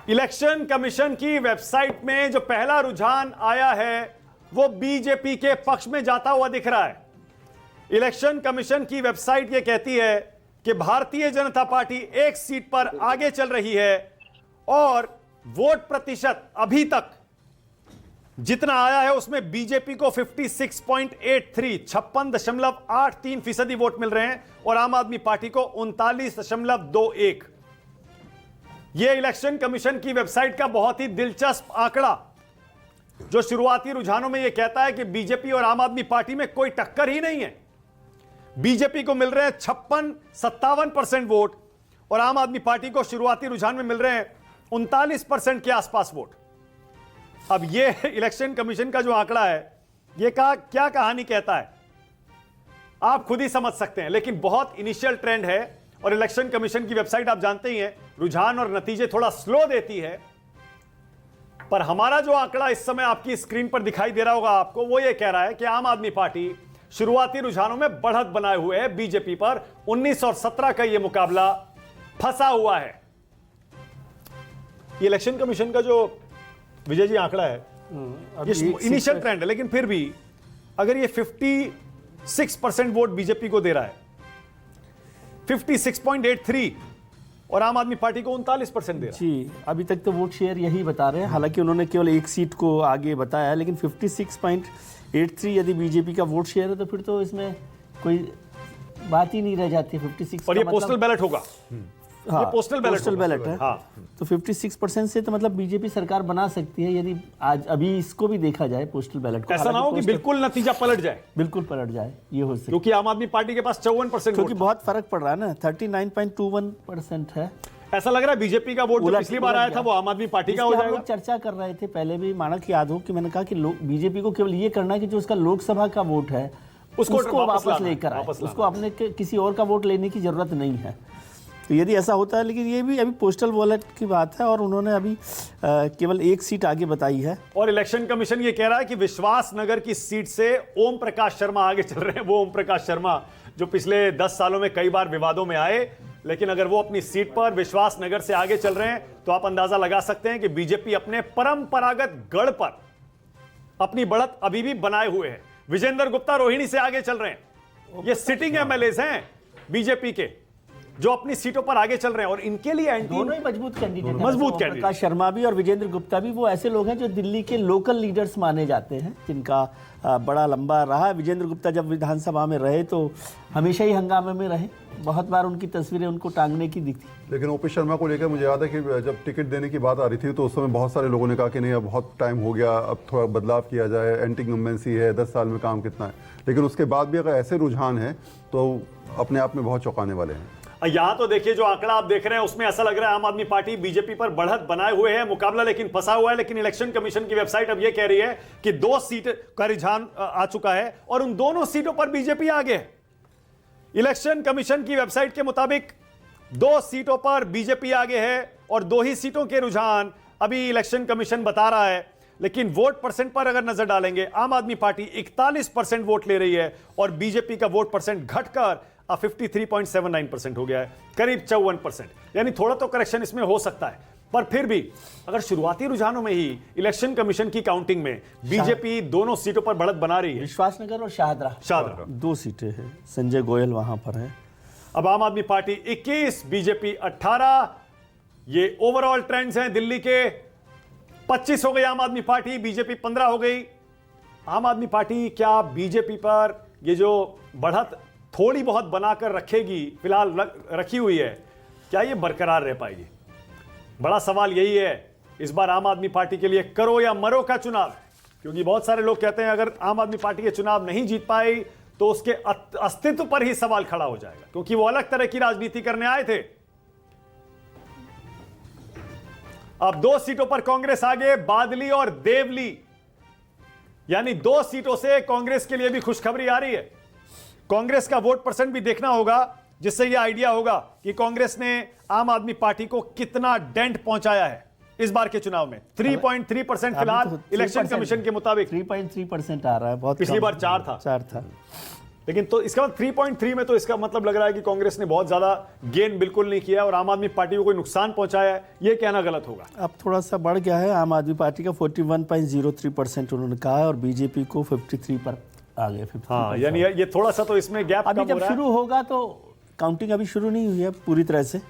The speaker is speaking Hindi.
इलेक्शन कमीशन की वेबसाइट में जो पहला रुझान आया है वो बीजेपी के पक्ष में जाता हुआ दिख रहा है। इलेक्शन कमीशन की वेबसाइट ये कहती है कि भारतीय जनता पार्टी एक सीट पर आगे चल रही है और वोट प्रतिशत अभी तक जितना आया है उसमें बीजेपी को 56.83 56.83% वोट मिल रहे हैं और आम आदमी पार्टी को 39.21। यह इलेक्शन कमीशन की वेबसाइट का बहुत ही दिलचस्प आंकड़ा जो शुरुआती रुझानों में यह कहता है कि बीजेपी और आम आदमी पार्टी में कोई टक्कर ही नहीं है। बीजेपी को मिल रहे हैं 56-57% वोट और आम आदमी पार्टी को शुरुआती रुझान में मिल रहे हैं 39% के आसपास वोट। अब यह इलेक्शन कमीशन का जो आंकड़ा है यह क्या कहानी कहता है आप खुद ही समझ सकते हैं, लेकिन बहुत इनिशियल ट्रेंड है और इलेक्शन कमीशन की वेबसाइट आप जानते ही हैं रुझान और नतीजे थोड़ा स्लो देती है। पर हमारा जो आंकड़ा इस समय आपकी स्क्रीन पर दिखाई दे रहा होगा आपको, वो ये कह रहा है कि आम आदमी पार्टी शुरुआती रुझानों में बढ़त बनाए हुए है बीजेपी पर। 19 और 17 का यह मुकाबला फंसा हुआ है। ये इलेक्शन कमीशन का जो विजय जी आंकड़ा है ये इनिशियल ट्रेंड है, लेकिन फिर भी अगर ये 56% वोट बीजेपी को दे रहा है, 56.83 और आम आदमी पार्टी को 39% दे रहा है। जी, अभी तक तो वोट शेयर यही बता रहे हैं, हालांकि उन्होंने केवल एक सीट को आगे बताया है, लेकिन 56.83 यदि बीजेपी का वोट शेयर है तो फिर तो इसमें कोई बात ही नहीं रह जाती। 56 और ये पोस्टल बैलेट होगा। हाँ, ये पोस्टल बैलेट है। हाँ। तो 56% से तो मतलब बीजेपी सरकार बना सकती है यदि आज अभी इसको भी देखा जाए पोस्टल बैलेट को। ऐसा ना हो कि बिल्कुल नतीजा पलट जाए। बिल्कुल पलट जाए, ये हो सकता है, क्योंकि आम आदमी पार्टी के पास 54% क्योंकि बहुत फर्क पड़ रहा है ना, 39.21% है। ऐसा लग रहा है बीजेपी का वोट जो पिछली बार आया था वो आम आदमी पार्टी का हो जाएगा। हम लोग चर्चा कर रहे थे पहले भी, मानक याद हो कि मैंने कहा कि बीजेपी को केवल ये करना है कि जो उसका लोकसभा का वोट है उसको वापस लेकर आए, उसको अपने किसी और का वोट लेने की जरूरत नहीं है। तो यदि ऐसा होता है, लेकिन ये भी अभी पोस्टल बैलेट की बात है और उन्होंने अभी केवल एक सीट आगे बताई है। और इलेक्शन कमीशन ये कह रहा है कि विश्वास नगर की सीट से ओम प्रकाश शर्मा आगे चल रहे हैं। वो ओम प्रकाश शर्मा जो पिछले 10 सालों में कई बार विवादों में आए, लेकिन अगर वो अपनी सीट पर विश्वास नगर से आगे चल रहे हैं तो आप अंदाजा लगा सकते हैं कि बीजेपी अपने परंपरागत गढ़ पर अपनी बढ़त अभी भी बनाए हुए है। विजेंद्र गुप्ता रोहिणी से आगे चल रहे हैं। ये सिटिंग एमएलएज हैं बीजेपी के जो अपनी सीटों पर आगे चल रहे हैं और इनके लिए दोनों ही मजबूत कैंडिडेट हैं। मजबूत कैंडिडेट प्रकाश शर्मा भी और विजेंद्र गुप्ता भी वो ऐसे लोग हैं जो दिल्ली के लोकल लीडर्स माने जाते हैं, जिनका बड़ा लंबा रहा। विजेंद्र गुप्ता जब विधानसभा में रहे तो हमेशा ही हंगामे में रहे, बहुत बार उनकी तस्वीरें उनको टांगने की दिखती। लेकिन ओपी शर्मा को लेकर मुझे याद है कि जब टिकट देने की बात आ रही थी तो उस समय बहुत सारे लोगों ने कहा कि नहीं अब बहुत टाइम हो गया, अब थोड़ा बदलाव किया जाए, एंटी इनकम्बेंसी है, 10 साल में काम कितना है। लेकिन उसके बाद भी अगर ऐसे रुझान है तो अपने आप में बहुत चौंकाने वाले हैं। यहां तो देखिए जो आंकड़ा आप देख रहे हैं उसमें ऐसा लग रहा है आम आदमी पार्टी बीजेपी पर बढ़त बनाए हुए है, मुकाबला लेकिन फंसा हुआ है। लेकिन इलेक्शन कमीशन की वेबसाइट अब यह कह रही है कि 2 सीट का रुझान आ चुका है और उन दोनों सीटों पर बीजेपी आगे है। इलेक्शन कमीशन की वेबसाइट के मुताबिक 2 सीटों पर बीजेपी आगे है और 2 ही सीटों के रुझान अभी इलेक्शन कमीशन बता रहा है। लेकिन वोट परसेंट पर अगर नजर डालेंगे आम आदमी पार्टी 41% वोट ले रही है और बीजेपी का वोट परसेंट घटकर 53.79% हो गया है, करीब 54%। यानी थोड़ा तो करेक्शन इसमें हो सकता है, पर फिर भी अगर शुरुआती रुझानों में ही इलेक्शन कमीशन की काउंटिंग में बीजेपी दोनों सीटों पर बढ़त बना रही है। विश्वासनगर और शाहदरा 2 सीटें हैं, संजय गोयल वहां पर है। अब आम आदमी पार्टी 21, बीजेपी 18। ये ओवरऑल ट्रेंड्स हैं दिल्ली के। 25 हो गई आम आदमी पार्टी, बीजेपी 15 हो गई। आम आदमी पार्टी क्या बीजेपी पर ये जो बढ़त थोड़ी बहुत बनाकर रखेगी, फिलहाल रखी हुई है, क्या ये बरकरार रह पाएगी? बड़ा सवाल यही है इस बार आम आदमी पार्टी के लिए, करो या मरो का चुनाव। क्योंकि बहुत सारे लोग कहते हैं अगर आम आदमी पार्टी ये चुनाव नहीं जीत पाई तो उसके अस्तित्व पर ही सवाल खड़ा हो जाएगा, क्योंकि वो अलग तरह की राजनीति करने आए थे। अब 2 सीटों पर कांग्रेस आगे, बादली और देवली, यानी 2 सीटों से कांग्रेस के लिए भी खुशखबरी आ रही है। कांग्रेस का वोट परसेंट भी देखना होगा, जिससे यह आइडिया होगा कि कांग्रेस ने आम आदमी पार्टी को कितना डेंट पहुंचाया है इस बार के चुनाव में। 3.3% फिलहाल इलेक्शन कमीशन के मुताबिक 3.3% आ रहा है, बहुत पिछली बार 4 था। लेकिन तो इसका मतलब 3.3 में तो इसका मतलब लग रहा है कि कांग्रेस ने बहुत ज्यादा गेन बिल्कुल नहीं किया और आम आदमी पार्टी को कोई नुकसान पहुंचाया है, ये कहना गलत होगा। अब थोड़ा सा बढ़ गया है आम आदमी पार्टी का, 41.03% उन्होंने कहा है और बीजेपी को 53 पर आ गए। हाँ, यानी ये थोड़ा सा तो इसमें गैप अभी कम हो जब रहा है। शुरू होगा तो काउंटिंग अभी शुरू नहीं हुई है पूरी तरह से।